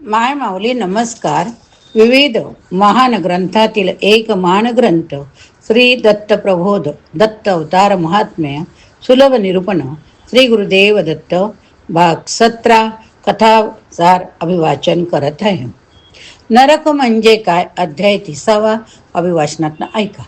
माय माऊली नमस्कार. विविध महान ग्रंथातील एक महान ग्रंथ श्री दत्त प्रबोध दत्त अवतार महात्म्य सुलभ निरूपण श्री गुरुदेव दत्त भाग 17 कथासार अभिवाचन करत आहे. नरक म्हणजे काय? अध्याय 30 अभिवाचनात ऐका.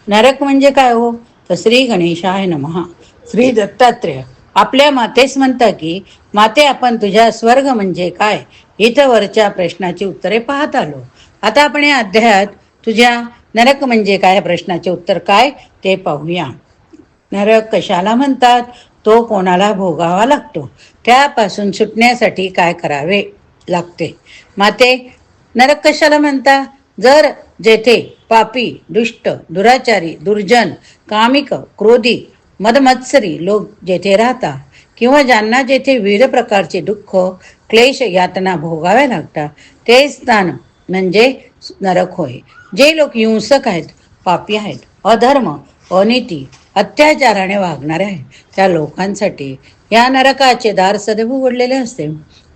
नरक म्हणजे काय हो? तर श्री गणेशाय नमः. श्री दत्तात्रेय आपल्या मातेस म्हणता की, माते आपण तुझ्या स्वर्ग म्हणजे काय इथं वरच्या प्रश्नाची उत्तरे पाहत आलो. आता आपण या अध्यायात तुझ्या नरक म्हणजे काय प्रश्नाचे उत्तर काय ते पाहूया. नरक कशाला म्हणतात? तो कोणाला भोगावा लागतो? त्यापासून सुटण्यासाठी काय करावे लागते? माते, नरक कशाला म्हणता? जर जेथे पापी, दुष्ट, दुराचारी, दुर्जन, कामिक, क्रोधी, मदमत्सरी लोक जेथे राहतात किंवा ज्यांना जेथे विविध प्रकारचे दुःख, क्लेश, यातना भोगाव्या लागतात ते स्थान म्हणजे नरक होय. जे लोक हिंसक आहेत, पापी आहेत, अधर्म, अनिती, अत्याचाराने वागणारे आहेत, त्या लोकांसाठी या नरकाचे दार सदैव उघडलेले असते.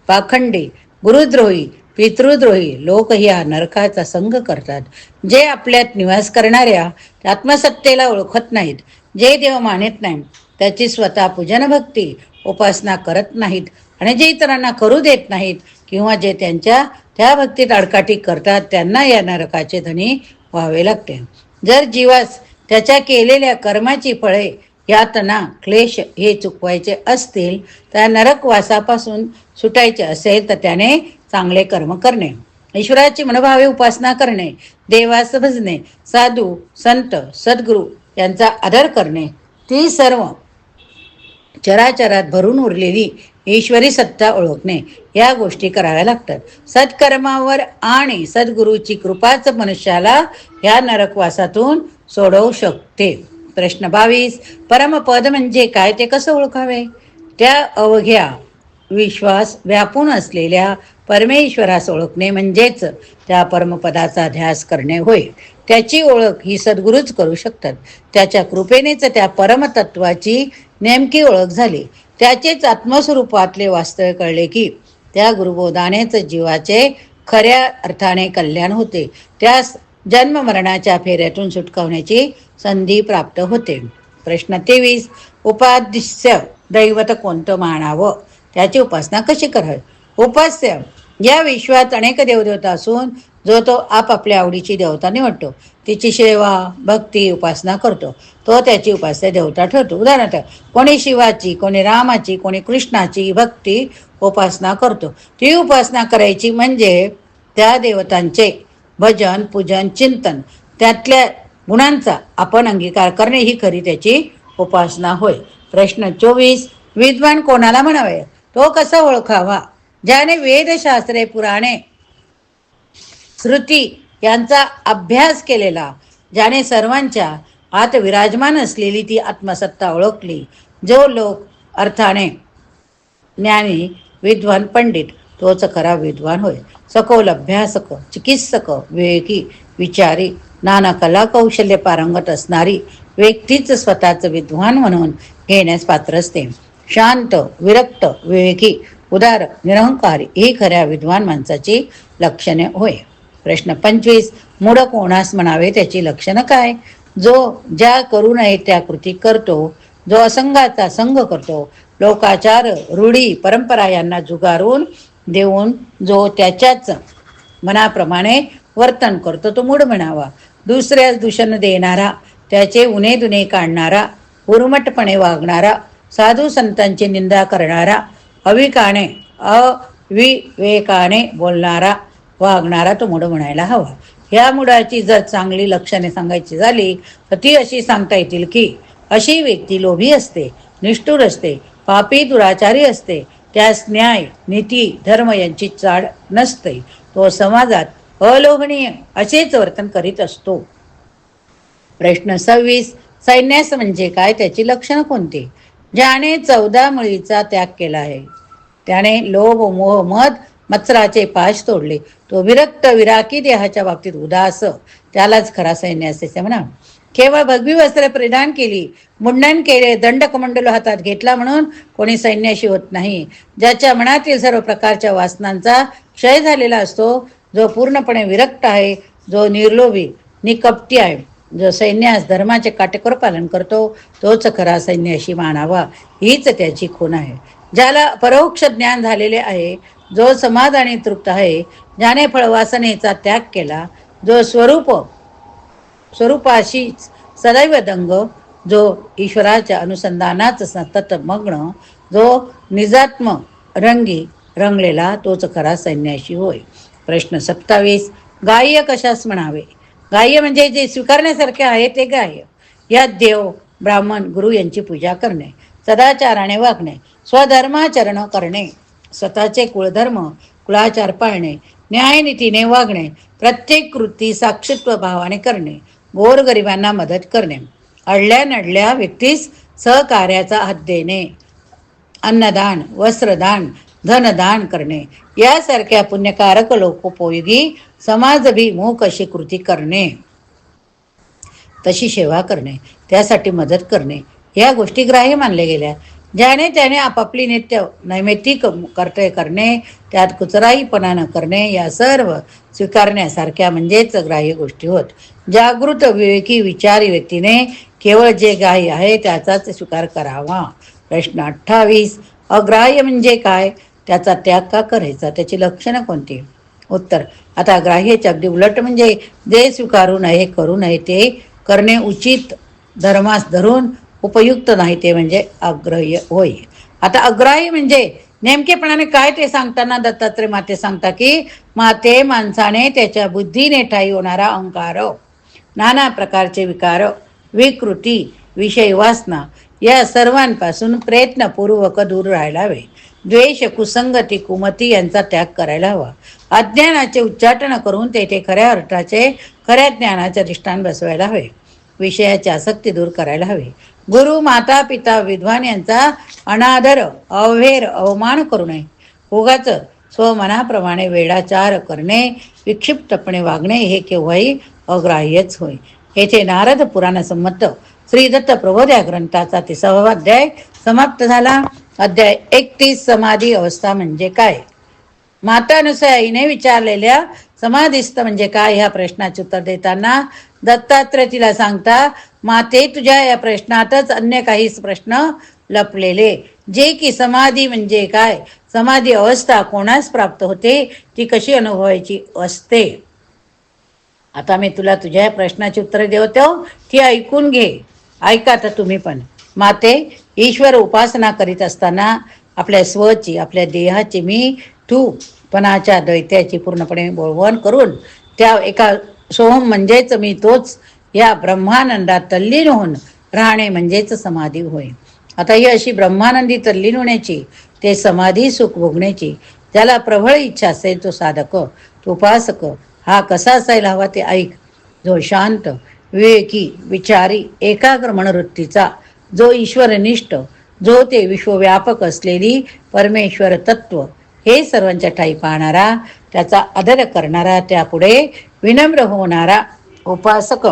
पाखंडी, गुरुद्रोही, पितृद्रोही लोक या नरकाचा संग करतात. जे आपल्यात निवास करणाऱ्या आत्मसत्तेला ओळखत नाहीत, जे देव मानत नाहीत, त्याची स्वतः पूजन भक्ती उपासना करत नाहीत आणि जे इतरांना करू देत नाहीत किंवा जे त्यांच्या त्या भक्तीत आडकाठी करतात त्यांना या नरकाचे धनी व्हावे लागते. जर जीवास त्याच्या केलेल्या कर्माची फळे, यातना, क्लेश हे चुकवायचे असतील, त्या नरकवासापासून सुटायचे असेल तर त्याने चांगले कर्म करणे, ईश्वराची मनोभावे उपासना करणे, देवास भजणे, साधू संत सद्गुरू यांचा आदर करणे, ती सर्व चराचरात भरून उरलेली ईश्वरी सत्ता ओळखणे, या गोष्टी कराव्या लागतात. सत्कर्मावर आणि सद्गुरूची कृपाच मनुष्याला या नरकवासातून सोडवू शकते. प्रश्न 22. परमपद म्हणजे काय ते कसं ओळखावे? त्या अवघ्या विश्वास व्यापून असलेल्या परमेश्वरास ओळखणे म्हणजेच त्या परमपदाचा ध्यास करणे होय. त्याची ओळख ही सद्गुरूच करू शकतात. त्याच्या कृपेनेच त्या परमतत्वाची नेमकी ओळख झाली, त्याचेच आत्मस्वरूपातले वास्तव कळले की त्या गुरुबोधानेच जीवाचे खऱ्या अर्थाने कल्याण होते. त्यास जन्म मरणाच्या फेऱ्यातून सुटकावण्याची संधी प्राप्त होते. प्रश्न 23. उपास्य दैवत कोणतं मानावं? त्याची उपासना कशी करावी? उपास्य या विश्वात अनेक देवदेवता असून जो तो आपापल्या आवडीची देवता निवडतो, तिची सेवा, भक्ती, उपासना करतो, तो त्याची उपास्य देवता ठरतो. उदाहरणार्थ, कोणी शिवाची, कोणी रामाची, कोणी कृष्णाची भक्ती उपासना करतो. ती उपासना करायची म्हणजे त्या देवतांचे भजन, पूजन, चिंतन, त्यातल्या गुणांचा आपण अंगीकार करणे ही खरी त्याची उपासना होय. प्रश्न 24. विद्वान कोणाला म्हणावे? तो कसा ओळखावा? ज्याने वेदशास्त्रे, पुराणे, श्रुती यांचा अभ्यास केलेला, ज्याने सर्वांच्या आत विराजमान असलेली ती आत्मसत्ता ओळखली, जो लोक अर्थाने ज्ञानी, विद्वान, पंडित, तोच खरा विद्वान होय. सखोल अभ्यासक, चिकित्सक, विवेकी, विचारी, नाना कला कौशल्य पारंगत असणारी व्यक्तीच स्वतःच विद्वान म्हणून घेण्यास पात्र असते. शांत, विरक्त, विवेकी, उदार, निरहंकारी ही खऱ्या विद्वान माणसाची लक्षणे होय. प्रश्न 25. मूढ कोणास म्हणावे? त्याची लक्षणं काय? जो ज्या करू नये त्या कृती करतो, जो असंगाचा संग करतो, लोकाचार, रूढी, परंपरा यांना जुगारून देऊन जो त्याच्याच मनाप्रमाणे वर्तन करतो, तो मूढ म्हणावा. दुसऱ्यास दूषण देणारा, त्याचे उणे दुणे काढणारा, उर्मटपणे वागणारा, साधू संतांची निंदा करणारा, अविकाने अविवेकाने बोलणारा, वागणारा तो मूढ म्हणायला हवा. ह्या मूढाची जर चांगली लक्षणे सांगायची झाली तर ती अशी सांगता येतील की, अशी व्यक्ती लोभी असते, निष्ठुर असते, पापी, दुराचारी असते, त्यास न्याय, नीती, धर्म यांची चाड नसते, तो समाजात अलोभनीय असेच वर्तन करीत असतो. प्रश्न 26. सैन्यास म्हणजे काय? त्याची लक्षणं कोणती? ज्याने 14 मुळीचा त्याग केला आहे, त्याने लोभ, मोह, मद, मत्सराचे पाश तोडले, तो विरक्त, विराकी, देहाच्या बाबतीत उदास, त्यालाच खरा सैन्यास असे म्हणा. केवळ भगवी वस्त्र परिधान केली, मुंडन केले, दंड कमंडलो हातात घेतला म्हणून कोणी सैन्याशी होत नाही. ज्याच्या मनातील सर्व प्रकारच्या वासनांचा क्षय झालेला असतो. जो पूर्णपणे विरक्त आहे, जो निर्लोभी निकपटी आहे, जो सैन्यास धर्माचे काटेकोर पालन करतो, तोच खरा सैन्याशी मानावा, हीच त्याची खूण आहे. ज्याला परोक्ष ज्ञान झालेले आहे, जो समाधानी तृप्त आहे, ज्याने फळवासनेचा त्याग केला, जो स्वरूपाशीच सदैव दंग, जो ईश्वराच्या अनुसंधानाच सतत मग्न, जो निजात्म रंगी रंगलेला, तोच खरा संन्यासी होय. प्रश्न 27. गाह्य कशास म्हणावे? गाह्य म्हणजे जे स्वीकारण्यासारखे आहे ते गाह्य. यात देव, ब्राह्मण, गुरु यांची पूजा करणे, सदाचाराने वागणे, स्वधर्माचरण करणे, स्वतःचे कुळधर्म कुळाचार पाळणे, न्यायनीतीने वागणे, प्रत्येक कृती साक्षीत्व भावाने करणे, गोरगरिबांना मदत करणे, अडल्या नडल्या व्यक्तीस सहकार्याचा हात देणे, अन्नदान, वस्त्रदान, धनदान करणे, यासारख्या पुण्यकारक लोकोपयोगी समाजभिमुख अशी कृती करणे, तशी सेवा करणे, त्यासाठी मदत करणे, या गोष्टी ग्राह्य मानल्या गेल्या. ज्याने त्याने आपापली नित्य नैमित्तिक कर्तव्य करणे, त्यात कुचराईपणा न करणे, या सर्व स्वीकारण्यासारख्या म्हणजेच ग्राह्य गोष्टी होत. जागृत विवेकी विचारी व्यक्तीने केवळ जे ग्राह्य आहे त्याचाच स्वीकार करावा. प्रश्न 28. अग्राह्य म्हणजे काय? त्याचा त्याग का करायचा? त्याची लक्षणं कोणती? उत्तर. आता ग्राह्याचे अगदी उलट म्हणजे जे स्वीकारू नये, करू नये ते करणे उचित, धर्मास धरून उपयुक्त नाही ते म्हणजे अग्राह्य होय. आता अग्राह्य म्हणजे नेमकेपणाने काय ते सांगताना दत्तात्रय माते सांगता की माते माणसाने त्याच्या बुद्धीने ठाई होणारा अहंकार, नाना प्रकारचे विकार, विकृती, विषय वासना या सर्वांपासून प्रयत्नपूर्वक दूर राहायला हवे. द्वेष, कुसंगती, कुमती यांचा त्याग करायला हवा. अज्ञानाचे उच्चाटन करून तेथे खऱ्या अर्थाचे, खऱ्या ज्ञानाचे अधिष्ठान बसवायला हवे. विषयाची आसक्ती दूर करायला हवी. गुरु, माता, पिता, विद्वान यांचा अनादर, अवहेर, अवमान करू नये. उगाच स्वमनाप्रमाणे वेडाचार करणे, विक्षिप्तपणे वागणे हे केव्हाही अग्राह्यच होय. येथे नारद पुराण संमत श्री दत्त प्रबोध या ग्रंथाचा 30वा अध्याय समाप्त झाला. अध्याय 31. समाधी अवस्था म्हणजे काय? माता अनुसूयाने विचारलेल्या समाधिस्थ म्हणजे काय ह्या प्रश्नाचे उत्तर देताना दत्तात्रय तिला सांगता, माते तुझ्या या प्रश्नातच अन्य काही प्रश्न लपलेले, जे की समाधी म्हणजे काय, समाधी अवस्था कोणास प्राप्त होते, ती कशी अनुभवायची असते. आता मी तुला तुझ्या या प्रश्नाची उत्तरे देतो, ती ऐकून घे. ऐका तर तुम्ही पण. माते, ईश्वर उपासना करीत असताना आपल्या स्वची, आपल्या देहाची मी तू पणाच्या दैत्याची पूर्णपणे बोळवण करून त्या एका सोहम म्हणजेच मी तोच या ब्रह्मानंदात तल्लीन होऊन राहणे म्हणजेच समाधी होय. आता ही अशी ब्रह्मानंदी तल्लीन होण्याची, ते समाधी सुख भोगण्याची ज्याला प्रबळ इच्छा असेल तो साधक, तो उपासक हा कसा असायला हवा ते ऐक. जो शांत, विवेकी, विचारी, एकाग्र मनोवृत्तीचा, जो ईश्वरनिष्ठ, जो ते विश्वव्यापक असलेली परमेश्वर तत्व हे सर्वांच्या ठाई पाहणारा, त्याचा आदर करणारा, त्यापुढे विनम्र होणारा उपासक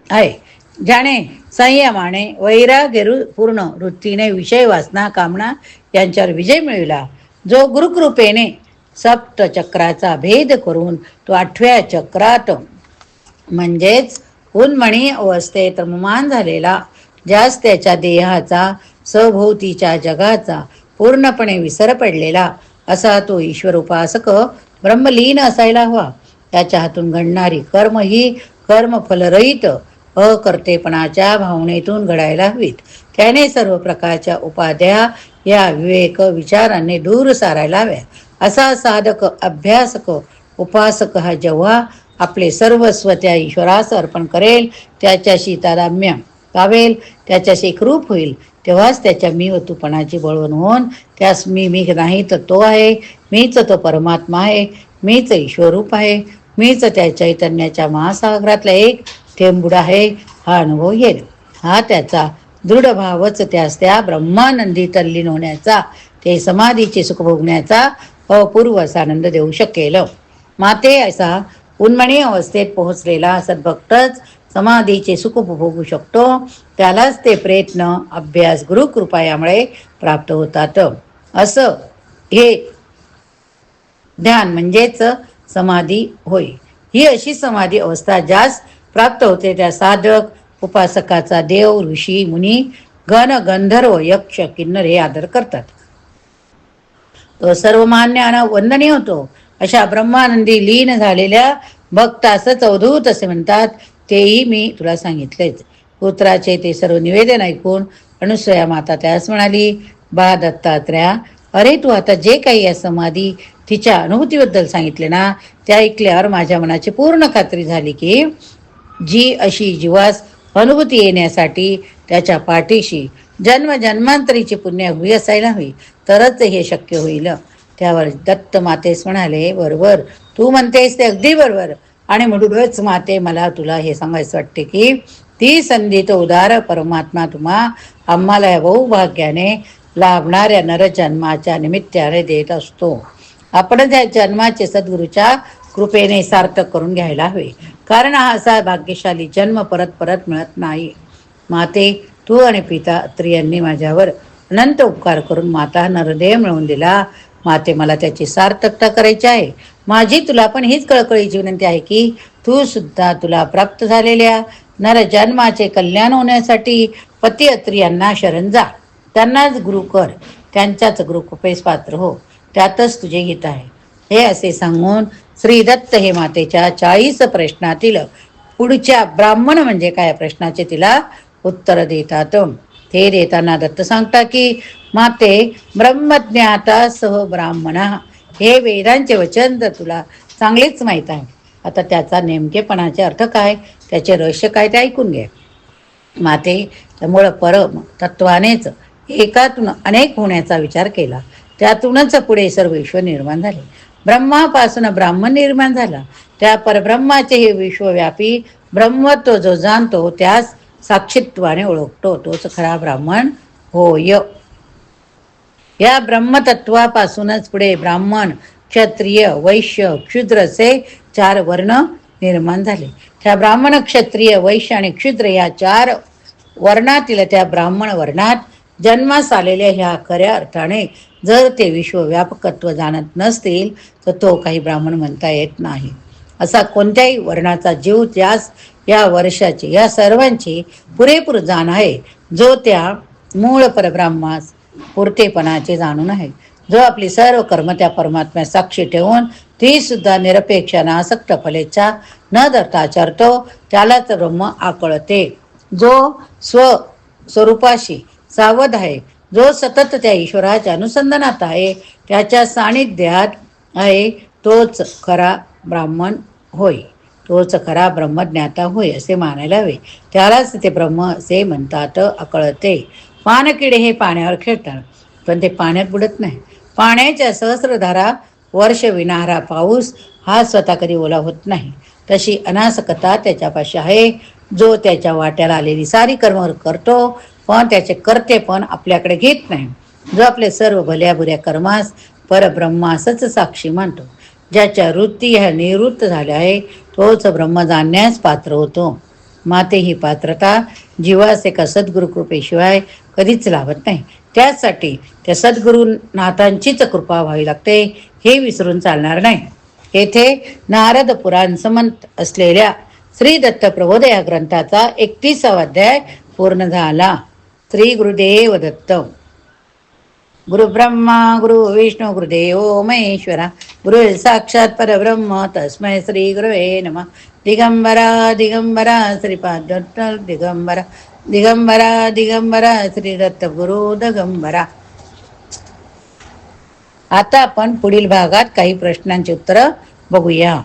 आहे. ज्याने संयमाने वैराग्यपूर्ण वृत्तीने विषय वासना कामना यांच्यावर विजय मिळविला, जो गुरुकृपेने सप्तचक्राचा भेद करून तो 8व्या चक्रात म्हणजेच उन्मणी अवस्थेत रममान झालेला, ज्यास त्याच्या देहाचा, सभोवतीच्या जगाचा पूर्णपणे विसर पडलेला असा तो ईश्वर उपासक ब्रह्मलीन असायला हवा. त्याच्या हातून घडणारी कर्म ही कर्मफलरहित अकर्तेपणाच्या भावनेतून घडायला हवीत. त्याने सर्व प्रकारच्या उपाध्या या विवेक विचारांनी दूर सारायला हव्या. असा साधक, अभ्यासक, उपासक हा जेव्हा आपले सर्वस्व त्या ईश्वरास अर्पण करेल, त्याच्याशी तादात्म्य पावेल, त्याच्याशी एकरूप होईल, तेव्हाच त्याच्या मी व तूपणाची बळवण होऊन त्यास मी नाही तर तो आहे, मीच तो परमात्मा आहे, मीच ईश्वरूप आहे, मीच त्या चैतन्याच्या महासागरातला एक थेंबुड आहे हा अनुभव येईल. हा त्याचा दृढ भावच त्यास त्या ब्रह्मानंदी तल्लीन होण्याचा, ते समाधीचे सुख भोगण्याचा अपूर्व आनंद देऊ शकेल. माते, असा उन्मणी अवस्थेत पोहोचलेला सद्भक्तच समाधीचे सुख उपभोगू शकतो. त्यालाच ते प्रयत्न, अभ्यास, गुरुकृपा यामुळे प्राप्त होतात. असं हे ध्यान म्हणजेच समाधी होय. ही अशी समाधी अवस्था ज्यास प्राप्त होते त्या साधक उपासकाचा देव, ऋषी, मुनी, गण, गंधर्व, यक्ष, किन्नर हे आदर करतात. तो सर्वमान्य आणि वंदनीय होतो. अशा ब्रह्मानंदी लीन झालेल्या भक्तासच अवधूत असे म्हणतात. तेही मी तुला सांगितलेच. पुत्राचे ते सर्व निवेदन ऐकून अनुसूया माता त्यास म्हणाली, बा दत्तात्रया, अरे तू आता जे काही या समाधी तिच्या अनुभूतीबद्दल सांगितले ना, ते ऐकल्यावर माझ्या मनाची पूर्ण खात्री झाली की जी अशी जीवास अनुभूती येण्यासाठी त्याच्या पाठीशी जन्मजन्मांतरीची पुण्य हवी असायला हवी, तरच हे शक्य होईल. त्यावर दत्त मातेस म्हणाले, बरोबर, तू म्हणतेस ते अगदी बरोबर. आणि म्हणूनच माते मला तुला हे सांगायचं वाटते की ती संधी तो उदार परमात्मा तुम्हा आम्हाला या बहुभाग्याने लाभणाऱ्या नरजन्माच्या निमित्ताने देत असतो. आपण त्या जन्माचे सद्गुरूच्या कृपेने सार्थक करून घ्यायला हवे, कारण हा असा भाग्यशाली जन्म परत परत मिळत नाही. माते, तू आणि पिता अत्री यांनी माझ्यावर अनंत उपकार करून माता नरदेह मिळवून दिला. माते, मला त्याची सार्थकता करायची आहे. माझी तुला पण हीच कळकळीची विनंती आहे की तू सुद्धा तुला प्राप्त झालेल्या नरजन्माचे कल्याण होण्यासाठी पती अत्री यांना शरण जा, त्यांनाच गुरु कर, त्यांच्याच गुरुकृपेस पात्र हो, त्यातच तुझे हित आहे. हे असे सांगून श्री दत्त हे मातेच्या 40 प्रश्नातील पुढच्या ब्राह्मण म्हणजे काय प्रश्नाचे तिला उत्तर देतात. ते देताना दत्त सांगता की माते, ब्रह्मज्ञाता सह ब्राह्मणा, हे वेदांचे वचन तर तुला चांगलेच माहीत आहे. आता त्याचा नेमकेपणाचे अर्थ काय, त्याचे रहस्य काय ते ऐकून घे. माते, त्यामुळं परम तत्वानेच एकातून अनेक होण्याचा विचार केला. त्यातूनच पुढे सर्व विश्व निर्माण झाले. ब्रह्मापासून ब्राह्मण निर्माण झाला. त्या परब्रह्माचे हे विश्वव्यापी ब्रह्मत्व जो जाणतो त्यास साक्षित्वाने ओळखतो, तोच खरा ब्राह्मण होय. या ब्रह्मतत्वापासूनच पुढे ब्राह्मण, क्षत्रिय, वैश्य, क्षुद्र असे 4 वर्ण निर्माण झाले. त्या ब्राह्मण, क्षत्रिय, वैश्य आणि क्षुद्र या 4 वर्णातील त्या ब्राह्मण वर्णात जन्मास आलेल्या ह्या खऱ्या अर्थाने जर ते विश्वव्यापकत्व जाणत नसतील तर तो काही ब्राह्मण म्हणता येत नाही. असा कोणत्याही वर्णाचा जीव त्यास या वर्षाची या सर्वांची पुरेपूर जाण आहे, जो त्या मूळ परब्रह्मास पुरतेपणाचे जाणून आहे, जो आपली सर्व कर्म त्या परमात्म्या साक्षी ठेवून ती सुद्धा निरपेक्ष नासक्त फलेच्छा न धरता आचरतो, त्यालाच ब्रह्म आकळते. जो स्वरूपाशी सावध आहे, जो सतत त्या ईश्वराच्या अनुसंधानात आहे, त्याच्या सानिध्यात आहे, तोच खरा ब्राह्मण होय, तोच खरा ब्रह्मज्ञाता होय असे मानायला हवे. त्यालाच ते ब्रह्म असे म्हणतात. आकळते. पाणकिडे हे पाण्यावर खेळतात, पण ते पाण्यात बुडत नाही. पाण्याच्या सहस्रधारा वर्ष विणारा पाऊस हा स्वतः कधी ओला होत नाही, तशी अनासकता त्याच्यापाशी आहे, जो त्याच्या वाट्याला आलेली सारी कर्म करतो, पण त्याचे कर्ते पण आपल्याकडे घेत नाही. जो आपले सर्व भल्या बुऱ्या कर्मास परब्रह्मासच साक्षी मानतो, ज्याच्या वृत्ती ह्या निवृत्त झाल्या आहे, तोच ब्रह्म जाणण्यास पात्र होतो. माते, ही पात्रता जीवास एका सद्गुरुकृपेशिवाय कधीच लाभत नाही. त्यासाठी त्या सद्गुरुनाथांचीच कृपा व्हावी लागते, हे विसरून चालणार नाही. येथे नारद पुराण संमत असलेल्या श्री दत्त प्रबोध या ग्रंथाचा 31वा अध्याय पूर्ण झाला. श्री गुरुदेव दत्त. गुरु ब्रह्मा गुरु विष्णू गुरुदेव महेश्वरा, गुरु साक्षात परब्रह्म तस्मै श्री गुरवे नमः. दिगंबरा दिगंबरा श्रीपाद दत्त दिगंबरा, दिगंबरा दिगंबरा श्री दत्त गुरु दिगंबरा. आता आपण पुढील भागात काही प्रश्नांची उत्तरं बघूया.